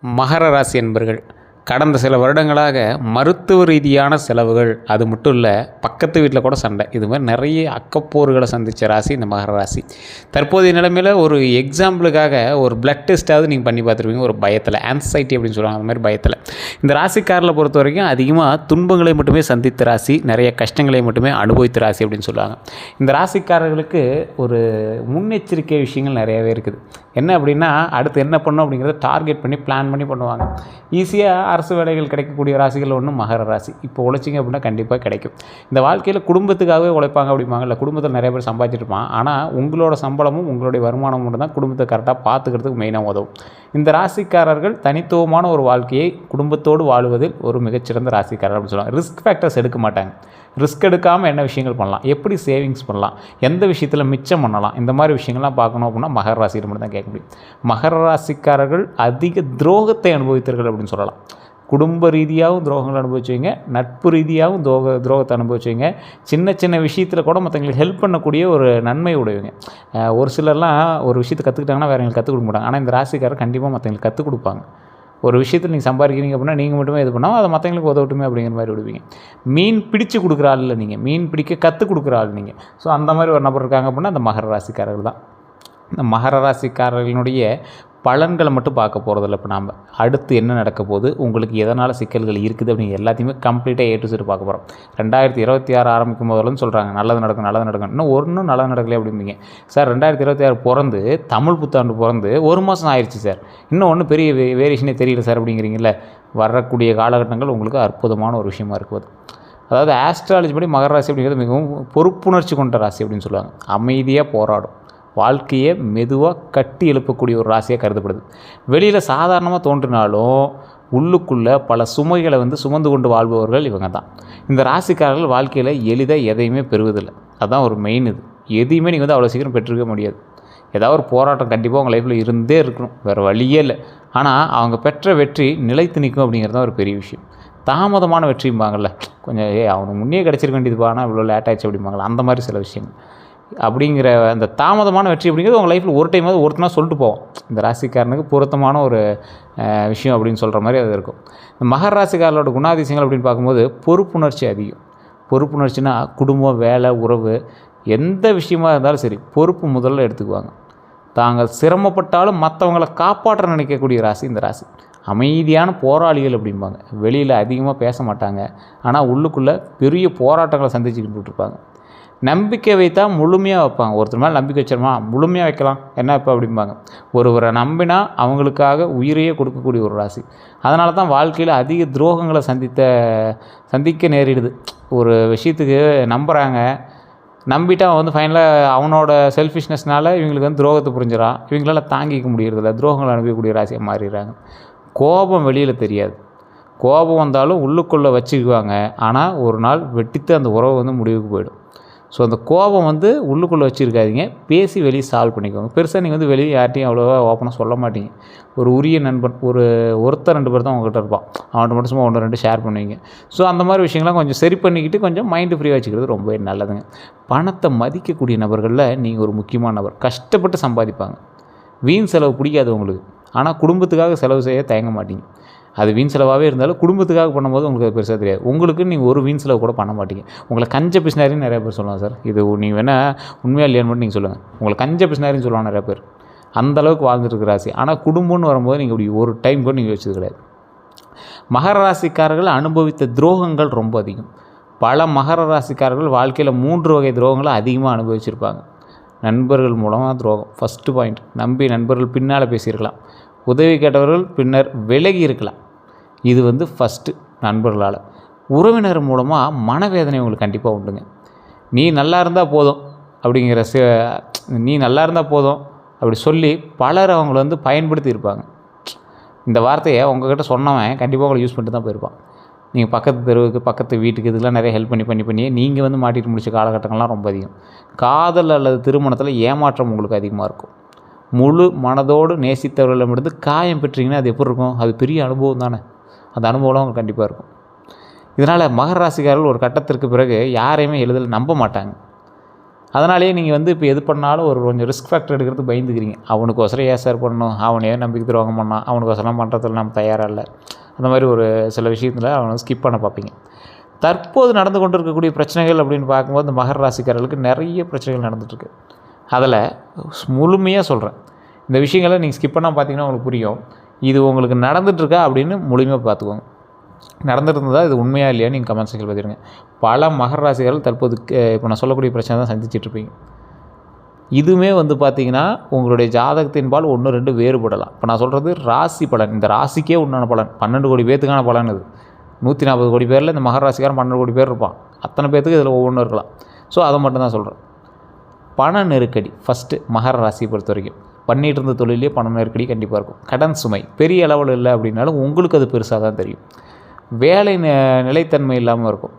மகர ராசி என்பர்கள் கடந்த சில வருடங்களாக மருத்துவ ரீதியான செலவுகள், அது மட்டும் இல்லை பக்கத்து வீட்டில் கூட சண்டை, இது மாதிரி நிறைய அக்கப்போர்களை சந்தித்த ராசி இந்த மகர ராசி. தற்போதைய நிலைமையில் ஒரு எக்ஸாம்பிளுக்காக ஒரு பிளட் டெஸ்ட்டாவது நீங்கள் பண்ணி பார்த்துருப்பீங்க. ஒரு பயத்தில், ஆன்சைட்டி அப்படின்னு சொல்லுவாங்க, அந்த மாதிரி பயத்தில். இந்த ராசிக்காரில் பொறுத்த வரைக்கும் அதிகமாக துன்பங்களை மட்டுமே சந்தித்த ராசி, நிறைய கஷ்டங்களை மட்டுமே அனுபவித்த ராசி அப்படின்னு சொல்லுவாங்க. இந்த ராசிக்காரர்களுக்கு ஒரு முன்னெச்சரிக்கை விஷயங்கள் நிறையவே இருக்குது. என்ன அப்படின்னா, அடுத்து என்ன பண்ணணும் அப்படிங்கிறத டார்கெட் பண்ணி பிளான் பண்ணி பண்ணுவாங்க. ஈஸியாக அரசு வேலைகள் கிடைக்கக்கூடிய ராசிகள் ஒன்று மகர ராசி. இப்போ உழைச்சிங்க அப்படின்னா கண்டிப்பாக கிடைக்கும். இந்த வாழ்க்கையில் குடும்பத்துக்காகவே உழைப்பாங்க அப்படிம்பாங்க. இல்லை, குடும்பத்தில் நிறைய பேர் சம்பாதிச்சிருப்பான், ஆனால் உங்களோட சம்பளமும் உங்களுடைய வருமானமும் மட்டும் தான் குடும்பத்தை கரெக்டாக பார்த்துக்கிறதுக்கு மெயினாக உதவும். இந்த ராசிக்காரர்கள் தனித்துவமான ஒரு வாழ்க்கையை குடும்பத்தோடு வாழுவதில் ஒரு மிகச்சிறந்த ராசிக்காரர் அப்படின்னு சொல்லுவாங்க. ரிஸ்க் ஃபேக்டர்ஸ் எடுக்க மாட்டாங்க. ரிஸ்க் எடுக்காமல் என்ன விஷயங்கள் பண்ணலாம், எப்படி சேவிங்ஸ் பண்ணலாம், எந்த விஷயத்தில் மிச்சம் பண்ணலாம், இந்த மாதிரி விஷயங்கள்லாம் பார்க்கணும் அப்படின்னா மகர ராசியில் மட்டும் தான் கேட்க முடியும். மகர ராசிக்காரர்கள் அதிக துரோகத்தை அனுபவித்தார்கள் அப்படின்னு சொல்லலாம். குடும்ப ரீதியாகவும் துரோகங்கள் அனுபவிச்சுவீங்க, நட்பு ரீதியாகவும் துரோகத்தை அனுபவிச்சுவீங்க. சின்ன சின்ன விஷயத்தில் கூட மற்றவங்களுக்கு ஹெல்ப் பண்ணக்கூடிய ஒரு நன்மை உடையவங்க. ஒரு சிலர்லாம் ஒரு விஷயத்தை கற்றுக்கிட்டாங்கன்னா வேறு எங்களுக்கு கற்றுக் கொடுக்க மாட்டாங்க. ஆனால் இந்த ராசிக்காரர் கண்டிப்பாக மற்றவங்களுக்கு கற்றுக் கொடுப்பாங்க. ஒரு விஷயத்தில் நீங்கள் சம்பாதிக்கிறீங்க அப்படின்னா நீங்கள் மட்டுமே இது பண்ணால் அதை மற்றவங்களுக்கு உதவட்டுமே அப்படிங்கிற மாதிரி விடுவீங்க. மீன் பிடிச்சி கொடுக்குற ஆள் இல்லை நீங்கள், மீன் பிடிக்க கற்றுக் கொடுக்குற ஆள் நீங்கள். ஸோ அந்த மாதிரி ஒரு நபர் இருக்காங்க அப்படின்னா அந்த மகர ராசிக்காரர்கள் தான். இந்த மகர ராசிக்காரர்களுடைய பலன்களை மட்டும் பார்க்க போகிறதில்ல. இப்போ நாம் அடுத்து என்ன நடக்க போகுது, உங்களுக்கு எதனால் சிக்கல்கள் இருக்குது அப்படிங்க எல்லாத்தையுமே கம்ப்ளீட்டாக A to Z பார்க்க போகிறோம். 2026 ஆரம்பிக்கும் போதுலன்னு சொல்கிறாங்க நல்லது நடக்கும் நல்லது நடக்கும், இன்னும் ஒன்றும் நல்லது நடக்கலை அப்படிம்பீங்க. சார் 2026 பிறந்து தமிழ் புத்தாண்டு பிறந்து 1 மாதம் ஆயிடுச்சு சார், இன்னும் ஒன்றும் பெரிய வேரியேஷனே தெரியல சார் அப்படிங்கிறீங்கள. வரக்கூடிய காலகட்டங்கள் உங்களுக்கு அற்புதமான ஒரு விஷயமா இருக்குது. அதாவது ஆஸ்ட்ராலஜி படி மகர ராசி அப்படிங்கிறது மிகவும் பொறுப்புணர்ச்சி கொண்ட ராசி அப்படின்னு சொல்லுவாங்க. அமைதியாக போராடும், வாழ்க்கையை மெதுவாக கட்டி எழுப்பக்கூடிய ஒரு ராசியாக கருதப்படுது. வெளியில் சாதாரணமாக தோன்றினாலும் உள்ளுக்குள்ளே பல சுமைகளை சுமந்து கொண்டு வாழ்பவர்கள் இவங்க தான். இந்த ராசிக்காரர்கள் வாழ்க்கையில் எளிதாக எதையுமே பெறுவதில்லை. அதுதான் ஒரு மெயின். இது எதையுமே நீங்கள் அவ்வளோ சீக்கிரம் பெற்றுக்க முடியாது. ஏதாவது ஒரு போராட்டம் கண்டிப்பாக உங்கள் லைஃப்பில் இருந்தே இருக்கணும், வேறு வழியே இல்லை. ஆனால் அவங்க பெற்ற வெற்றி நிலைத்து நிற்கும் அப்படிங்கிறது தான் ஒரு பெரிய விஷயம். தாமதமான வெற்றிம்பாங்கள்ல, கொஞ்சம் அவனுக்கு முன்னே கிடச்சிருக்க வேண்டியது, ஆனால் இவ்வளோ லேட் ஆகிடுச்சு அப்படிம்பாங்களா, அந்த மாதிரி சில விஷயங்கள். அப்படிங்கிற அந்த தாமதமான வெற்றி அப்படிங்கிறது உங்கள் லைஃப்பில் ஒரு டைமாவது ஒருத்தனா சொல்லிட்டு போவோம். இந்த ராசிக்காரனுக்கு பொருத்தமான ஒரு விஷயம் அப்படின்னு சொல்கிற மாதிரி அது இருக்கும். இந்த மகர ராசிக்காரர்களோட குணாதிசயங்கள் அப்படின்னு பார்க்கும்போது பொறுப்புணர்ச்சி அதிகம். பொறுப்புணர்ச்சினா குடும்பம், வேலை, உறவு, எந்த விஷயமாக இருந்தாலும் சரி பொறுப்பு முதல்ல எடுத்துக்குவாங்க. தாங்கள் சிரமப்பட்டாலும் மற்றவங்களை காப்பாற்ற நினைக்கக்கூடிய ராசி இந்த ராசி. அமைதியான போராளிகள் அப்படிம்பாங்க. வெளியில் அதிகமாக பேச மாட்டாங்க, ஆனால் உள்ளுக்குள்ளே பெரிய போராட்டங்களை சந்திச்சுக்கிட்டு இருப்பாங்க. நம்பிக்கை வைத்தா முழுமையாக வைப்பாங்க. ஒருத்தர் மேலே நம்பிக்கை வச்சிருமா முழுமையாக வைக்கலாம் என்ன இப்போ அப்படிம்பாங்க. ஒருவரை நம்பினா அவங்களுக்காக உயிரையே கொடுக்கக்கூடிய ஒரு ராசி. அதனால தான் வாழ்க்கையில் அதிக துரோகங்களை சந்திக்க நேரிடுது. ஒரு விஷயத்துக்கு நம்புகிறாங்க, நம்பிட்டு அவன் ஃபைனலாக அவனோட செல்ஃபிஷ்னஸ்னால இவங்களுக்கு துரோகத்தை புரிஞ்சிடான். இவங்களால தாங்கிக்க முடியறதில்ல, துரோகங்களை அனுப்பக்கூடிய ராசியாக மாறிடுறாங்க. கோபம் வெளியில் தெரியாது, கோபம் வந்தாலும் உள்ளுக்குள்ளே வச்சுக்குவாங்க. ஆனால் ஒரு நாள் வெட்டித்து அந்த உறவு முடிவுக்கு போயிடும். ஸோ அந்த கோபம் உள்ளுக்குள்ளே வச்சுருக்காதீங்க, பேசி வெளியே சால்வ் பண்ணிக்கோங்க. பெருசாக நீங்கள் வெளியே யார்ட்டையும் அவ்வளோவா ஓப்பனாக சொல்ல மாட்டீங்க. ஒரு உரிய நண்பன், ஒருத்தர் 2 பேர் தான் உங்கள்கிட்ட இருப்பான், அவன்கிட்ட மட்டும் சும்மா 1-2 ஷேர் பண்ணுவீங்க. ஸோ அந்த மாதிரி விஷயங்கள்லாம் கொஞ்சம் சரி பண்ணிக்கிட்டு கொஞ்சம் மைண்டு ஃப்ரீயாக வச்சுக்கிறது ரொம்ப நல்லதுங்க. பணத்தை மதிக்கக்கூடிய நபர்களில் நீங்கள் ஒரு முக்கியமான நபர். கஷ்டப்பட்டு சம்பாதிப்பாங்க, வீண் செலவு பிடிக்காது உங்களுக்கு, ஆனால் குடும்பத்துக்காக செலவு செய்ய தயங்க மாட்டீங்க. அது வீண் செலவாகவே இருந்தாலும் குடும்பத்துக்காக பண்ணும்போது உங்களுக்கு அது பெருசாக தெரியாது. உங்களுக்கு நீங்கள் ஒரு வீண் செலவு கூட பண்ண மாட்டீங்க. உங்களை கஞ்ச பிசினாரின்னு நிறைய பேர் சொல்லுவாங்க. சார் இது நீங்கள் வேணால் உண்மையாக இல்லையான்னு மட்டும் நீங்கள் சொல்லுங்கள். உங்களை கஞ்ச பிசினாரின்னு சொல்லுவாங்க நிறைய பேர். அந்தளவுக்கு வாழ்ந்துட்டு இருக்கிற ராசி. ஆனால் குடும்பம்னு வரும்போது நீங்கள் இப்படி ஒரு டைம் கூட நீங்கள் வச்சது கிடையாது. மகர ராசிக்காரர்கள் அனுபவித்த துரோகங்கள் ரொம்ப அதிகம். பல மகர ராசிக்காரர்கள் வாழ்க்கையில் 3 வகை துரோகங்களை அதிகமாக அனுபவிச்சிருப்பாங்க. நண்பர்கள் மூலமாக துரோகம் ஃபஸ்ட்டு பாயிண்ட். நம்பி நண்பர்கள் பின்னால் பேசியிருக்கலாம், உதவி கேட்டவர்கள் பின்னர் விலகி இருக்கலாம். இது ஃபஸ்ட்டு நண்பர்களால். உறவினர் மூலமாக மனவேதனை உங்களுக்கு கண்டிப்பாக உண்டுங்க. நீ நல்லா இருந்தால் போதும் அப்படிங்கிற நீ நல்லா இருந்தால் போதும் அப்படி சொல்லி பலர் அவங்கள பயன்படுத்தி இருப்பாங்க. இந்த வார்த்தையை உங்கள்கிட்ட சொன்னவன் கண்டிப்பாக உங்களை யூஸ் பண்ணிட்டு தான் போயிருப்பான். நீங்கள் பக்கத்து தெருவுக்கு, பக்கத்து வீட்டுக்கு இதெல்லாம் நிறைய ஹெல்ப் பண்ணி நீங்கள் மாட்டிட்டு முடிச்ச காலகட்டங்கள்லாம் ரொம்ப அதிகம். காதல் அல்லது திருமணத்தில் ஏமாற்றம் உங்களுக்கு அதிகமாக இருக்கும். முழு மனதோடு நேசித்தவர்களிடமிருந்து காயம் பெற்றீங்கன்னா அது எப்படி இருக்கும்? அது பெரிய அனுபவம் தானே. அந்த அனுபவம் உங்களுக்கு கண்டிப்பாக இருக்கும். இதனால் மகர ராசிக்காரர்கள் ஒரு கட்டத்திற்கு பிறகு யாரையுமே எளிதில் நம்ப மாட்டாங்க. அதனாலேயே நீங்கள் வந்து இப்போ எது பண்ணாலும் ஒரு கொஞ்சம் ரிஸ்க் ஃபேக்டர் எடுக்கிறது பயந்துக்கிறீங்க. அவனுக்கோசரம் ஏன் சார் பண்ணணும், அவனே நம்பிக்கை துரோகம் பண்ணான், அவனுக்கோசரம் பண்ணுறதுல நம்ம தயாராக இல்லை, அந்த மாதிரி ஒரு சில விஷயத்தில் அவனை ஸ்கிப் பண்ண பார்ப்பீங்க. தற்போது நடந்து கொண்டு இருக்கக்கூடிய பிரச்சனைகள் அப்படின்னு பார்க்கும்போது இந்த மகர ராசிக்காரர்களுக்கு நிறைய பிரச்சனைகள் நடந்துகிட்ருக்கு. அதில் முழுமையாக சொல்கிறேன். இந்த விஷயங்களை நீங்கள் ஸ்கிப் பண்ணால் பார்த்தீங்கன்னா உங்களுக்கு புரியும். இது உங்களுக்கு நடந்துகிட்ருக்கா அப்படின்னு முழுமையாக பார்த்துக்கோங்க. நடந்துருந்ததா இது உண்மையாக இல்லையா நீங்கள் கமெண்ட் செக்ஷனில் பார்த்துருங்க. பல மகர ராசிகள் தற்போது இப்போ நான் சொல்லக்கூடிய பிரச்சனை தான் சந்திச்சிட்ருப்பீங்க. இதுவுமே வந்து பார்த்திங்கன்னா உங்களுடைய ஜாதகத்தின்பால் 1-2 வேறுபடலாம். இப்போ நான் சொல்கிறது ராசி பலன், இந்த ராசிக்கே உண்டான பலன். 12 கோடி பேர்த்துக்கான பலன் இது. 140 கோடி பேரில் இந்த மகர ராசிக்காரன் 12 கோடி பேர் இருப்பான். அத்தனை பேர்த்துக்கு இதில் ஒவ்வொன்றும் இருக்கலாம். ஸோ அதை மட்டும் தான் சொல்கிறேன். பண நெருக்கடி ஃபஸ்ட்டு மகர ராசியை பொறுத்த வரைக்கும் பண்ணிகிட்டு இருந்த தொழிலே பண நெருக்கடி கண்டிப்பாக இருக்கும். கடன் சுமை பெரிய அளவில் இல்லை அப்படின்னாலும் உங்களுக்கு அது பெருசாக தான் தெரியும். வேலை நிலைத்தன்மை இல்லாமல் இருக்கும்.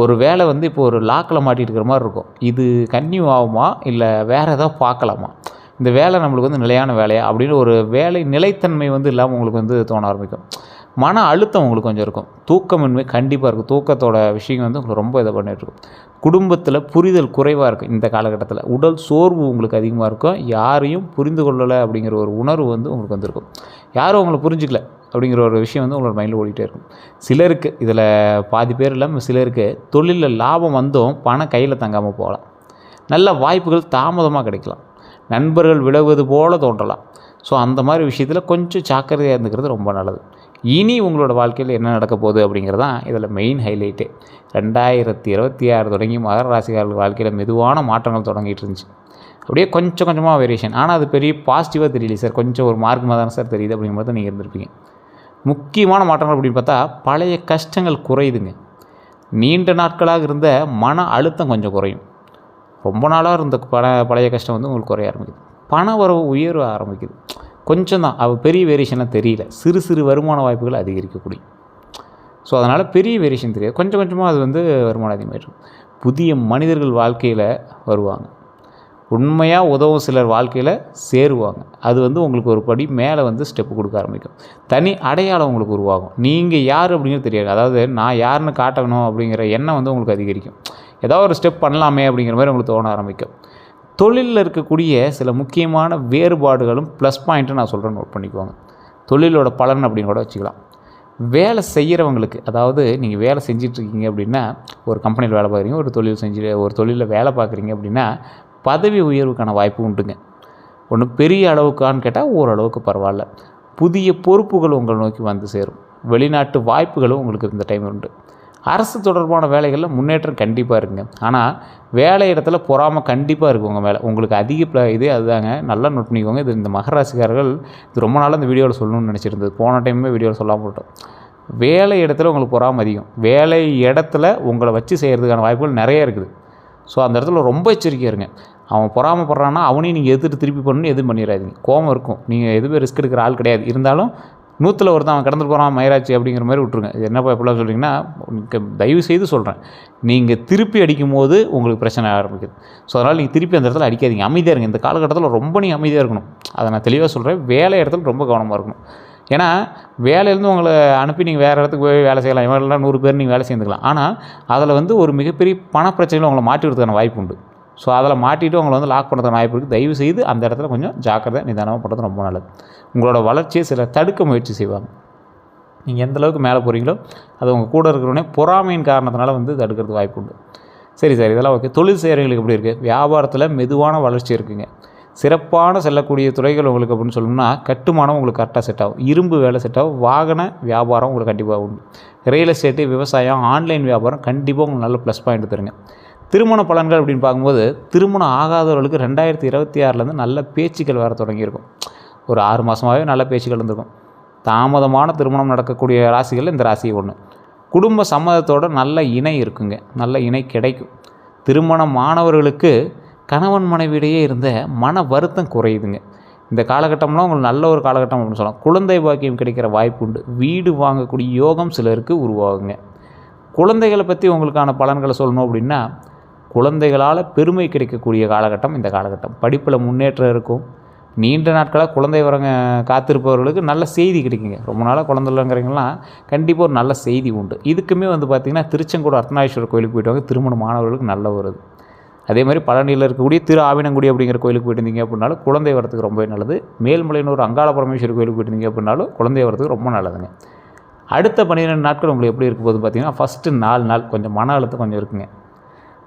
ஒரு வேலை வந்து இப்போ ஒரு லாக்கில் மாட்டிகிட்டு இருக்கிற மாதிரி இருக்கும். இது கன்டினியூ ஆகுமா இல்லை வேறு ஏதாவது பார்க்கலாமா, இந்த வேலை நம்மளுக்கு வந்து நிலையான வேலையா அப்படின்னு ஒரு வேலை நிலைத்தன்மை வந்து இல்லாமல் உங்களுக்கு வந்து தோண ஆரம்பிக்கும். மன அழுத்தம் உங்களுக்கு கொஞ்சம் இருக்கும். தூக்கமின்மை கண்டிப்பாக இருக்கும். தூக்கத்தோட விஷயம் வந்து உங்களுக்கு ரொம்ப இதை பண்ணிகிட்ருக்கும். குடும்பத்தில் புரிதல் குறைவாக இருக்கும். இந்த காலகட்டத்தில் உடல் சோர்வு உங்களுக்கு அதிகமாக இருக்கும். யாரையும் புரிந்து கொள்ளலை அப்படிங்கிற ஒரு உணர்வு வந்து உங்களுக்கு வந்திருக்கும். யாரும் உங்களை புரிஞ்சிக்கல அப்படிங்கிற ஒரு விஷயம் வந்து உங்களோட மைண்டில் ஓடிட்டே இருக்கும். சிலருக்கு இதில் பாதி பேர் இல்லாமல் சிலருக்கு தொழிலில் லாபம் வந்தும் பணம் கையில் தங்காமல் போகலாம். நல்ல வாய்ப்புகள் தாமதமாக கிடைக்கலாம். நண்பர்கள் விலகுவது போல் தோன்றலாம். ஸோ அந்த மாதிரி விஷயத்தில் கொஞ்சம் ஜாக்கிரதையாக இருந்துக்கிறது ரொம்ப நல்லது. இனி உங்களோட வாழ்க்கையில் என்ன நடக்க போகுது அப்படிங்கிறது தான் இதில் மெயின் ஹைலைட்டே. 2026 தொடங்கி மகர ராசிக்காரர்கள் வாழ்க்கையில் மெதுவான மாற்றங்கள் தொடங்கிட்டு இருந்துச்சு. அப்படியே கொஞ்சம் கொஞ்சமாக வேரியேஷன். ஆனால் அது பெரிய பாசிட்டிவாக தெரியல சார், கொஞ்சம் ஒரு மார்க்கமாக தானே சார் தெரியுது அப்படிங்கிறது தான் நீங்கள் இருந்திருப்பீங்க. முக்கியமான மாற்றங்கள் அப்படின்னு பார்த்தா பழைய கஷ்டங்கள் குறையுதுங்க. நீண்ட நாட்களாக இருந்த மன அழுத்தம் கொஞ்சம் குறையும். ரொம்ப நாளாக இருந்த பழைய கஷ்டம் வந்து உங்களுக்கு குறைய ஆரம்பிக்குது. பண வரவு உயர்வு ஆரம்பிக்குது. கொஞ்சம் தான், அது பெரிய வேரியேஷனாக தெரியல. சிறு சிறு வருமான வாய்ப்புகள் அதிகரிக்கக்கூடிய. ஸோ அதனால் பெரிய வேரியேஷன் தெரியாது. கொஞ்சம் கொஞ்சமாக அது வந்து வருமானம் அதிகமாகிடும். புதிய மனிதர்கள் வாழ்க்கையில் வருவாங்க. உண்மையாக உதவும் சிலர் வாழ்க்கையில் சேருவாங்க. அது வந்து உங்களுக்கு ஒரு படி மேலே வந்து ஸ்டெப்பு கொடுக்க ஆரம்பிக்கும். தனி அடையாளம் உங்களுக்கு உருவாகும். நீங்கள் யார் அப்படிங்கிறது தெரியாது. அதாவது நான் யாருன்னு காட்டணும் அப்படிங்கிற எண்ணம் வந்து உங்களுக்கு அதிகரிக்கும். ஏதாவது ஒரு ஸ்டெப் பண்ணலாமே அப்படிங்கிற மாதிரி உங்களுக்கு தோண ஆரம்பிக்கும். தொழிலில் இருக்கக்கூடிய சில முக்கியமான வேறுபாடுகளும் ப்ளஸ் பாயிண்ட்டு நான் சொல்கிறேன், நோட் பண்ணிக்குவாங்க. தொழிலோட பலன் அப்படின்னு கூட வச்சுக்கலாம். வேலை செய்கிறவங்களுக்கு, அதாவது நீங்கள் வேலை செஞ்சிட்ருக்கீங்க அப்படின்னா, ஒரு கம்பெனியில் வேலை பார்க்குறீங்க, ஒரு தொழிலில் வேலை பார்க்குறீங்க அப்படின்னா பதவி உயர்வுக்கான வாய்ப்பு உண்டுங்க. ஒன்று பெரிய அளவுக்கான்னு கேட்டால் ஓரளவுக்கு பரவாயில்ல. புதிய பொறுப்புகள் உங்களை நோக்கி வந்து சேரும். வெளிநாட்டு வாய்ப்புகளும் உங்களுக்கு இந்த டைம் உண்டு. அரசு தொடர்பான வேலைகளில் முன்னேற்றம் கண்டிப்பாக இருக்குங்க. ஆனால் வேலை இடத்துல பொறாமை கண்டிப்பாக இருக்கும் உங்கள் மேலே. உங்களுக்கு அதிக இதே அதுதாங்க, நல்லா நோட் பண்ணிக்கோங்க. இது இந்த மகர ராசிக்காரர்கள் இது ரொம்ப நாள் இந்த வீடியோவில் சொல்லணும்னு நினச்சிருந்தது. போன டைமே வீடியோவில் சொல்லாமல் போட்டோம். வேலை இடத்துல உங்களுக்கு பொறாமை அதிகம். வேலை இடத்துல உங்களை வச்சு செய்கிறதுக்கான வாய்ப்புகள் நிறைய இருக்குது. ஸோ அந்த இடத்துல ரொம்ப எச்சரிக்கையாக இருங்க. அவன் பொறாமப்படுறான்னா அவனையும் நீங்கள் எதிர்த்து திருப்பி பண்ணணும்னு எதுவும் பண்ணிடாதீங்க. கோபம் இருக்கும். நீங்கள் எதுவுமே ரிஸ்க் எடுக்கிற ஆள் கிடையாது. இருந்தாலும் 100ல் ஒருத்தன் அவன் கடந்துட்டு போகிறான் மயிராட்சி அப்படிங்கிற மாதிரி விட்ருங்க. இது என்னப்பா எப்படிலாம் சொல்கிறீங்கன்னா, தயவு செய்து சொல்கிறேன், நீங்கள் திருப்பி அடிக்கும் போது உங்களுக்கு பிரச்சனை ஆரம்பிக்குது. ஸோ அதனால் நீங்கள் திருப்பி அந்த இடத்துல அடிக்காதீங்க. அமைதியாக இருங்க. இந்த காலகட்டத்தில் ரொம்ப நீங்கள் அமைதியாக இருக்கணும். அதை நான் தெளிவாக சொல்கிறேன். வேலை இடத்துல ரொம்ப கவனமாக இருக்கணும். ஏன்னா வேலையிலேருந்து உங்களை அனுப்பி நீங்கள் வேறு இடத்துக்கு போய் வேலை செய்யலாம். இவங்களாம் 100 பேர் நீங்கள் வேலை செய்துக்கலாம். ஆனால் அதில் வந்து ஒரு மிகப்பெரிய பணப்பிரச்சனையில் உங்களை மாட்டி விடுறதுக்கான வாய்ப்பு உண்டு. ஸோ அதில் மாட்டிட்டு உங்களை வந்து லாக் பண்ணுறதுக்கான வாய்ப்பு இருக்குது. தயவு செய்து அந்த இடத்துல கொஞ்சம் ஜாக்கிரதை நிதானமாக பண்ணுறது ரொம்ப நல்லது. உங்களோட வளர்ச்சியை சில தடுக்க முயற்சி செய்வாங்க. நீங்கள் எந்தளவுக்கு மேலே போகிறீங்களோ அது உங்கள் கூட இருக்கிறவனே பொறாமையின் காரணத்தினால வந்து தடுக்கிறதுக்கு வாய்ப்பு உண்டு. சரி சார், இதெல்லாம் ஓகே. தொழில் செய்கிறவங்களுக்கு எப்படி இருக்குது? வியாபாரத்தில் மெதுவான வளர்ச்சி இருக்குங்க. சிறப்பான செல்லக்கூடிய துறைகள் உங்களுக்கு அப்படின்னு சொல்லணும்னா, கட்டுமானம் உங்களுக்கு கரெக்டாக செட் ஆகும். இரும்பு வேலை செட் ஆகும். வாகன வியாபாரம் உங்களுக்கு கண்டிப்பாக உண்டு. ரியல் எஸ்டேட்டு, விவசாயம், ஆன்லைன் வியாபாரம் கண்டிப்பாக உங்களுக்கு நல்ல ப்ளஸ் பாயிண்ட் தருங்க. திருமண பலன்கள் அப்படின்னு பார்க்கும்போது, திருமணம் ஆகாதவர்களுக்கு 2026 நல்ல பேச்சுக்கள் வர தொடங்கியிருக்கும். ஒரு 6 மாதமாகவே நல்ல பேச்சுக்கள் இருந்திருக்கும். தாமதமான திருமணம் நடக்கக்கூடிய ராசிகளில் இந்த ராசி ஒன்று. குடும்ப சம்மதத்தோடு நல்ல இணை இருக்குங்க. நல்ல இணை கிடைக்கும். திருமணமானவர்களுக்கு கணவன் மனைவியிடையே இருந்த மன வருத்தம் குறையுதுங்க. இந்த காலகட்டம்லாம் உங்களுக்கு நல்ல ஒரு காலகட்டம் அப்படின்னு சொல்லலாம். குழந்தை பாக்கியம் கிடைக்கிற வாய்ப்பு உண்டு. வீடு வாங்கக்கூடிய யோகம் சிலருக்கு உருவாகுங்க. குழந்தைகளை பற்றி உங்களுக்கான பலன்களை சொல்லணும் அப்படின்னா, குழந்தைகளால் பெருமை கிடைக்கக்கூடிய காலகட்டம் இந்த காலகட்டம். படிப்பில் முன்னேற்றம் இருக்கும். நீண்ட நாட்களாக குழந்தை வரங்க காத்திருப்பவர்களுக்கு நல்ல செய்தி கிடைக்குங்க. ரொம்ப நாளாக குழந்தை இல்லைங்கிறவங்களாம் கண்டிப்பாக ஒரு நல்ல செய்தி உண்டு. இதுக்குமே வந்து பார்த்திங்கன்னா, திருச்செங்கோடு அர்த்தநாரீஸ்வரர் கோயிலுக்கு போய்ட்டு வாங்க. திருமணமானவர்களுக்கு நல்ல வருது. அதே மாதிரி பழனியில் இருக்கக்கூடிய திரு ஆவினங்குடி அப்படிங்கிற கோயிலுக்கு போயிருந்தீங்க அப்படின்னாலும் குழந்தை வரத்துக்கு ரொம்பவே நல்லது. மேல்மலையனூர் அங்காள பரமேஸ்வரி கோயிலுக்கு போயிருந்தீங்க அப்படின்னாலும் குழந்தை வரத்துக்கு ரொம்ப நல்லதுங்க. அடுத்த 12 நாட்கள் உங்களுக்கு எப்படி இருக்க போகுது பார்த்தீங்கன்னா, ஃபஸ்ட்டு 4 நாள் கொஞ்சம் மன அழுத்தம் கொஞ்சம் இருக்குங்க.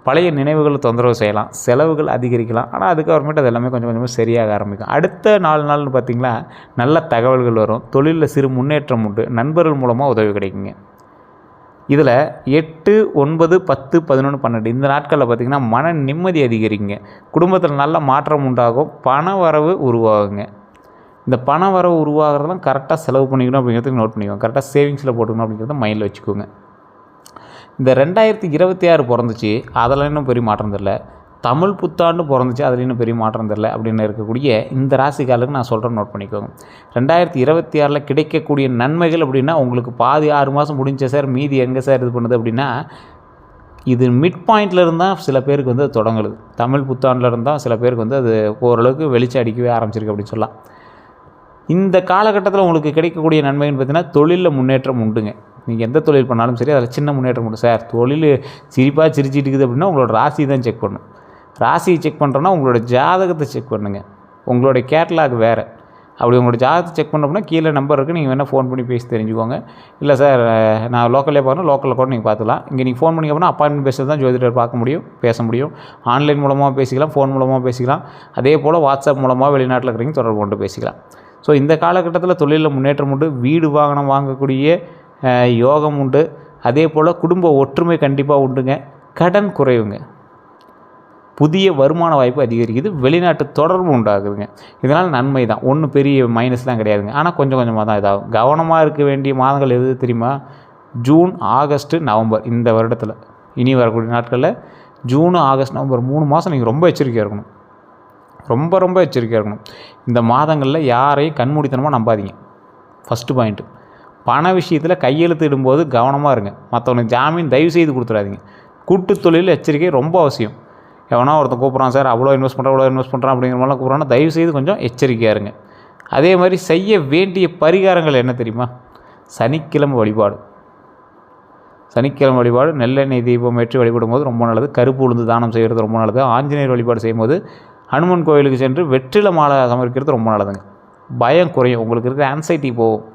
பழைய நினைவுகள் தொந்தரவு செய்யலாம், செலவுகள் அதிகரிக்கலாம். ஆனால் அதுக்கப்புறமேட்டு அது எல்லாமே கொஞ்சம் கொஞ்சமாக சரியாக ஆரம்பிக்கும். அடுத்த 4 நாள்னு பார்த்திங்கன்னா நல்ல தகவல்கள் வரும், தொழிலில் சிறு முன்னேற்றம் உண்டு, நண்பர்கள் மூலமாக உதவி கிடைக்குங்க. இதில் 8, 9, 10, 11, 12 இந்த நாட்களில் பார்த்திங்கன்னா மன நிம்மதி அதிகரிக்குங்க. குடும்பத்தில் நல்ல மாற்றம் உண்டாகும், பண வரவு உருவாகுங்க. இந்த பண வரவு உருவாகிறதெல்லாம் கரெக்டாக செலவு பண்ணிக்கணும் அப்படிங்கிறதுக்கு நோட் பண்ணிக்கோங்க. கரெக்டாக சேவிங்ஸில் போட்டுக்கணும் அப்படிங்கிறத மைண்டில் வச்சுக்கோங்க. இந்த 2026 பிறந்துச்சு, அதில் இன்னும் பெரிய மாற்றம் தெரில. தமிழ் புத்தாண்டு பிறந்துச்சு, அதில் இன்னும் பெரிய மாற்றம் தெரில அப்படின்னு இருக்கக்கூடிய இந்த ராசிக்காரருக்கு நான் சொல்கிறேன், நோட் பண்ணிக்கோங்க. 2026 கிடைக்கக்கூடிய நன்மைகள் அப்படின்னா உங்களுக்கு பாதி 6 மாதம் முடிஞ்ச சார், மீதி எங்கே சார் இது பண்ணுது அப்படின்னா, இது மிட் பாயிண்டில் இருந்தால் சில பேருக்கு வந்து அது தொடங்குது. தமிழ் புத்தாண்டில் இருந்தால் சில பேருக்கு வந்து அது ஓரளவுக்கு வெளிச்சம் அடிக்கவே ஆரம்பிச்சிருக்கு அப்படின்னு சொல்லலாம். இந்த காலகட்டத்தில் உங்களுக்கு கிடைக்கக்கூடிய நன்மைன்னு பார்த்தீங்கன்னா, தொழிலில் முன்னேற்றம் உண்டுங்க. நீங்கள் எந்த தொழில் பண்ணாலும் சரி, அதில் சின்ன முன்னேற்றம் உண்டு. சார் தொழில் சிரிப்பாக சிரிச்சிட்டு இருக்குது அப்படின்னா உங்களோட ராசி தான் செக் பண்ணணும். ராசியை செக் பண்ணுறோன்னா உங்களோட ஜாதகத்தை செக் பண்ணுங்கள். உங்களுடைய கேட்லாக் வேறு. அப்படி உங்களோட ஜாதகத்தை செக் பண்ணோம்னா கீழே நம்பர் இருக்குது, நீங்கள் வேணால் ஃபோன் பண்ணி பேசி தெரிஞ்சுக்கோங்க. இல்லை சார் நான் லோக்கல்லே பார்க்கணும், லோக்கலில் கூட நீங்கள் பார்த்துக்கலாம். இங்கே நீங்கள் ஃபோன் பண்ணி அப்படின்னா அப்பாயின்மெண்ட் பேசுறது தான் ஜோதிடர் பார்க்க முடியும், பேச முடியும். ஆன்லைன் மூலமாக பேசிக்கலாம், ஃபோன் மூலமாக பேசிக்கலாம். அதே போல் வாட்ஸ்அப் மூலமாக வெளிநாட்டில் இருக்கிறவங்க தொடர்பு கொண்டு பேசிக்கலாம். ஸோ இந்த காலகட்டத்தில் தொழிலில் முன்னேற்றம் உண்டு, வீடு வாகனம் வாங்கக்கூடிய யோகம் உண்டு. அதே போல் குடும்ப ஒற்றுமை கண்டிப்பாக உண்டுங்க. கடன் குறைவுங்க. புதிய வருமான வாய்ப்பு அதிகரிக்குது, வெளிநாட்டு தொடர்பு உண்டாகுதுங்க. இதனால் நன்மை தான், ஒன்றும் பெரிய மைனஸ்லாம் கிடையாதுங்க. ஆனால் கொஞ்சம் கொஞ்சமாக தான் இதாகும். கவனமாக இருக்க வேண்டிய மாதங்கள் எது தெரியுமா? June, August, November. இந்த வருடத்தில் இனி வரக்கூடிய நாட்களில் ஜூன், ஆகஸ்ட், நவம்பர் 3 மாதம் நீங்கள் ரொம்ப எச்சரிக்கையாக இருக்கணும். ரொம்ப ரொம்ப எச்சரிக்கையாக இருக்கணும். இந்த மாதங்களில் யாரையும் கண்மூடித்தனமாக நம்பாதீங்க. First point. பண விஷயத்தில் கையெழுத்து இடும்போது கவனமாக இருங்க. மற்றவனுக்கு ஜாமீன் தயவு செய்து கொடுத்துடாதீங்க. கூட்டு தொழில் எச்சரிக்கை ரொம்ப அவசியம். எவனா ஒருத்தன் கூப்பிட்றான் சார், அவ்வளோ இன்வெஸ்ட் பண்ணுறான் அப்படிங்கிற மாதிரிலாம் கூப்பிட்றான்னா தயவு செய்து கொஞ்சம் எச்சரிக்கையாக இருங்க. அதே மாதிரி செய்ய வேண்டிய பரிகாரங்கள் என்ன தெரியுமா? சனிக்கிழமை வழிபாடு. சனிக்கிழமை வழிபாடு, நெல்லெண்ணெய் தீபம் ஏற்றி வழிபடும் போது ரொம்ப நல்லது. கருப்பு உளுந்து தானம் செய்கிறது ரொம்ப நல்லது. ஆஞ்சநேயர் வழிபாடு செய்யும்போது ஹனுமன் கோயிலுக்கு சென்று வெற்றிலை மாலை சமர்ப்பிக்கிறது ரொம்ப நல்லதுங்க. பயம் குறையும், உங்களுக்கு இருக்கிற ஆன்சைட்டி போகும்,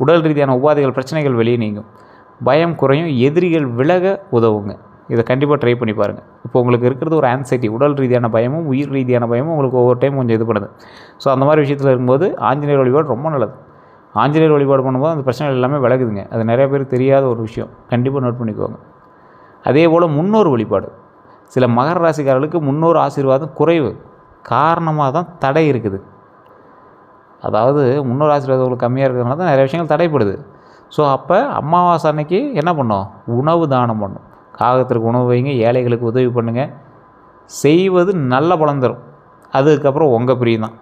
உடல் ரீதியான உபாதைகள் பிரச்சனைகள் வெளியே நீங்கும், பயம் குறையும், எதிரிகள் விலக உதவுங்க. இதை கண்டிப்பாக ட்ரை பண்ணி பாருங்கள். இப்போ உங்களுக்கு இருக்கிறது ஒரு ஆன்சைட்டி, உடல் ரீதியான பயமும் உயிர் ரீதியான பயமும் உங்களுக்கு ஒவ்வொரு டைம் கொஞ்சம் இது பண்ணுது. ஸோ அந்த மாதிரி விஷயத்தில் இருக்கும்போது ஆஞ்சநேயர் வழிபாடு ரொம்ப நல்லது. ஆஞ்சநேயர் வழிபாடு பண்ணும்போது அந்த பிரச்சனைகள் எல்லாமே விலகுதுங்க. அது நிறைய பேருக்கு தெரியாத ஒரு விஷயம், கண்டிப்பாக நோட் பண்ணிக்குவாங்க. அதே போல் முன்னோர் வழிபாடு. சில மகர ராசிக்காரர்களுக்கு முன்னோர் ஆசீர்வாதம் குறைவு காரணமாக தான் தடை இருக்குது. அதாவது முன்னோர் ஆசீர்வாதம் உங்களுக்கு கம்மியாக இருக்கிறதுனால தான் நிறைய விஷயங்கள் தடைப்படுது. ஸோ அப்போ அமாவாசை அன்னைக்கு என்ன பண்ணோம்? உணவு தானம் பண்ணும். காகத்திற்கு உணவு வைங்க, ஏழைகளுக்கு உதவி பண்ணுங்கள். செய்வது நல்ல பலன் தரும். அதுக்கப்புறம் உங்கள் பிரியம் தான்.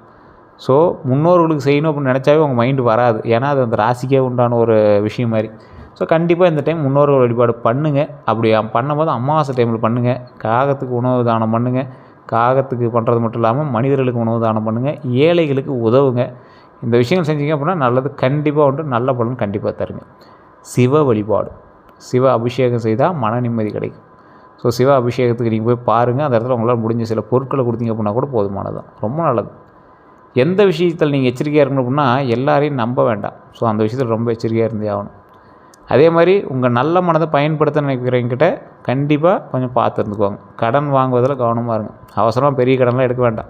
ஸோ முன்னோர்களுக்கு செய்யணும் அப்படின்னு நினச்சாவே உங்கள் மைண்டு வராது. ஏன்னா அது அந்த ராசிக்கே உண்டான ஒரு விஷயம் மாதிரி. ஸோ கண்டிப்பாக இந்த டைம் முன்னோர்கள் வழிபாடு பண்ணுங்கள். அப்படி பண்ணும்போது அமாவாசை டைமில் பண்ணுங்கள். காகத்துக்கு உணவு தானம் பண்ணுங்கள். காகத்துக்கு பண்ணுறது மட்டும் இல்லாமல் மனிதர்களுக்கு உணவு தானம் பண்ணுங்கள், ஏழைகளுக்கு உதவுங்க. இந்த விஷயங்கள் செஞ்சீங்க அப்படின்னா நல்லது கண்டிப்பாக உண்டு, நல்ல பலன் கண்டிப்பாக தருங்க. சிவ வழிபாடு. சிவ அபிஷேகம் செய்தால் மன நிம்மதி கிடைக்கும். ஸோ சிவ அபிஷேகத்துக்கு நீங்கள் போய் பாருங்கள். அந்த இடத்துல உங்களால் முடிஞ்ச சில பொருட்களை கொடுத்தீங்க அப்படின்னா கூட போதுமானதான், ரொம்ப நல்லது. எந்த விஷயத்தில் நீங்கள் எச்சரிக்கையாக இருக்கணும் அப்படின்னா எல்லாரையும் நம்ப வேண்டாம். ஸோ அந்த விஷயத்தில் ரொம்ப எச்சரிக்கையாக இருந்தே ஆகணும். அதே மாதிரி உங்கள் நல்ல மனதை பயன்படுத்த நினைக்கிறவங்கிட்ட கண்டிப்பாக கொஞ்சம் பார்த்து இருந்துக்குவாங்க. கடன் வாங்குவதில் கவனமாக இருங்க. அவசரமாக பெரிய கடன்லாம் எடுக்க வேண்டாம்.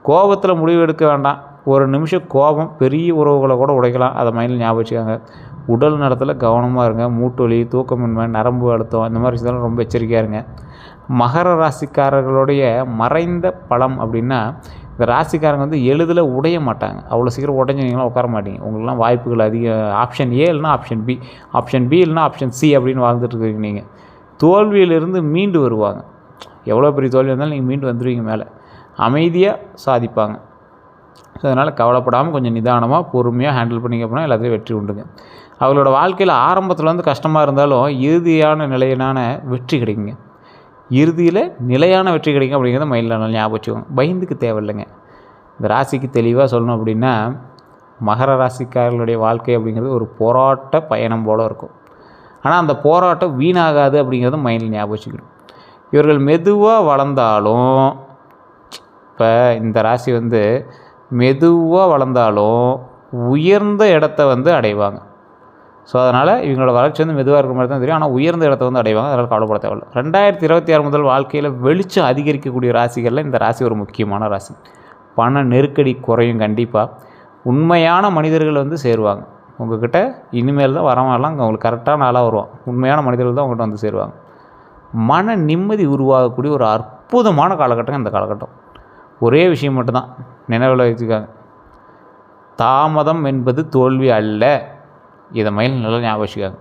கோபத்தில் முடிவு எடுக்க வேண்டாம். ஒரு நிமிஷம் கோபம் பெரிய உறவுகளை கூட உடைக்கலாம். அதை மைண்டில் ஞாபகம் வச்சுக்காங்க. உடல் நலத்தில் கவனமாக இருங்க. மூட்டு வலி, தூக்கமின்மை, நரம்பு அழுத்தம் இந்த மாதிரி விஷயத்தெல்லாம் ரொம்ப எச்சரிக்கையாக இருங்க. மகர ராசிக்காரர்களுடைய மறைந்த பலம் அப்படின்னா, இந்த ராசிக்காரங்க வந்து எளிதில் உடைய மாட்டாங்க. அவ்வளோ சீக்கிரம் உடஞ்சி நீங்களாம் உட்கார மாட்டீங்க. உங்களுக்குலாம் வாய்ப்புகள் அதிகம். ஆப்ஷன் ஏ இல்லைனா ஆப்ஷன் பி, ஆப்ஷன் பி இல்லைனா ஆப்ஷன் சி அப்படின்னு வாழ்ந்துட்டுருக்கீங்க. நீங்கள் தோல்வியிலிருந்து மீண்டு வருவாங்க. எவ்வளோ பெரிய தோல்வி இருந்தாலும் நீங்கள் மீண்டு வந்துடுவீங்க மேலே. அமைதியாக சாதிப்பாங்க. ஸோ அதனால் கவலைப்படாமல் கொஞ்சம் நிதானமாக பொறுமையாக ஹேண்டில் பண்ணிங்க அப்படின்னா எல்லாத்தையும் வெற்றி உண்டுங்க. அவங்களோட வாழ்க்கையில் ஆரம்பத்தில் வந்து கஷ்டமாக இருந்தாலும் இறுதியான நிலையிலான வெற்றி கிடைக்குங்க. இறுதியில் நிலையான வெற்றி கிடைக்கும் அப்படிங்கிறத மைண்டில் நல்லா ஞாபகம் வச்சுக்கோங்க. பயந்துக்கு தேவையில்லைங்க. இந்த ராசிக்கு தெளிவாக சொல்லணும் அப்படின்னா, மகர ராசிக்காரர்களுடைய வாழ்க்கை அப்படிங்கிறது ஒரு போராட்ட பயணம் போல் இருக்கும். ஆனால் அந்த போராட்டம் வீணாகாது அப்படிங்கிறத மைண்டில் ஞாபகம் வச்சுக்கணும். இவர்கள் மெதுவாக வளர்ந்தாலும், இப்போ இந்த ராசி மெதுவாக வளர்ந்தாலும் உயர்ந்த இடத்த அடைவாங்க. ஸோ அதனால் இவங்களோட வளர்ச்சி மெதுவாக இருக்கிற மாதிரி தான் தெரியும். ஆனால் உயர்ந்த இடத்த அடைவாங்க. அதனால் கவலைப்பட தேவையில்லை. 2026 முதல் வாழ்க்கையில் வெளிச்சம் அதிகரிக்கக்கூடிய ராசிகளில் இந்த ராசி ஒரு முக்கியமான ராசி. பண நெருக்கடி குறையும். கண்டிப்பாக உண்மையான மனிதர்கள் சேருவாங்க உங்கள்கிட்ட. இனிமேல் தான் வரவெல்லாம் உங்களுக்கு கரெக்டான ஆளாக வருவான். உண்மையான மனிதர்கள் தான் உங்கள்கிட்ட சேருவாங்க. மன நிம்மதி உருவாகக்கூடிய ஒரு அற்புதமான காலகட்டம் இந்த காலகட்டம். ஒரே விஷயம் மட்டும்தான் நினைவில் வச்சுக்காங்க, தாமதம் என்பது தோல்வி அல்ல. இதை நல்லா ஞாபகம் வச்சுக்காங்க.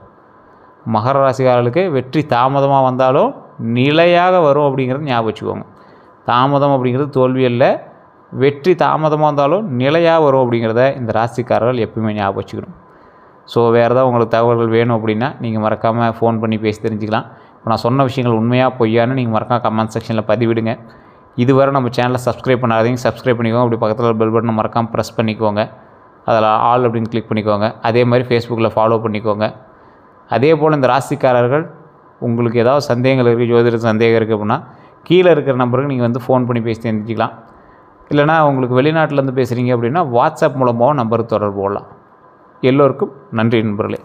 மகர ராசிக்காரர்களுக்கு வெற்றி தாமதமாக வந்தாலும் நிலையாக வரும் அப்படிங்கிறது ஞாபகம் வச்சுக்கோங்க. தாமதம் அப்படிங்கிறது தோல்வி அல்ல. வெற்றி தாமதமாக வந்தாலும் நிலையாக வரும் அப்படிங்கிறத இந்த ராசிக்காரர்கள் எப்பவுமே ஞாபகம் வச்சுக்கணும். ஸோ வேறு ஏதாவது உங்களுக்கு தகவல்கள் வேணும் அப்படின்னா நீங்கள் மறக்காமல் ஃபோன் பண்ணி பேசி தெரிஞ்சுக்கலாம். இப்போ நான் சொன்ன விஷயங்கள் உண்மையாக பொய்யான்னு நீங்கள் மறக்காம கமெண்ட் செக்ஷனில் பதிவிடுங்க. இதுவரை நம்ம சேனலை சப்ஸ்கிரைப் பண்ணாதீங்க, சப்ஸ்கிரைப் பண்ணிக்கோங்க. அப்படி பக்கத்தில் பெல் பட்டனை மறக்காமல் ப்ரெஸ் பண்ணிக்கோங்க. அதில் ஆல் அப்படின்னு கிளிக் பண்ணிக்கோங்க. அதே மாதிரி ஃபேஸ்புக்கில் ஃபாலோ பண்ணிக்கோங்க. அதே போல் இந்த ராசிக்காரர்கள் உங்களுக்கு ஏதாவது சந்தேகங்கள் இருக்குது, ஜோதிட சந்தேகம் இருக்குது அப்படின்னா கீழே இருக்கிற நம்பருக்கு நீங்கள் ஃபோன் பண்ணி பேசி தெரிஞ்சுக்கலாம். இல்லைனா உங்களுக்கு வெளிநாட்டிலேருந்து பேசுகிறீங்க அப்படின்னா வாட்ஸ்அப் மூலமாக நம்பருக்கு தொடர்பு கொள்ளலாம். எல்லோருக்கும் நன்றி நண்பர்களே.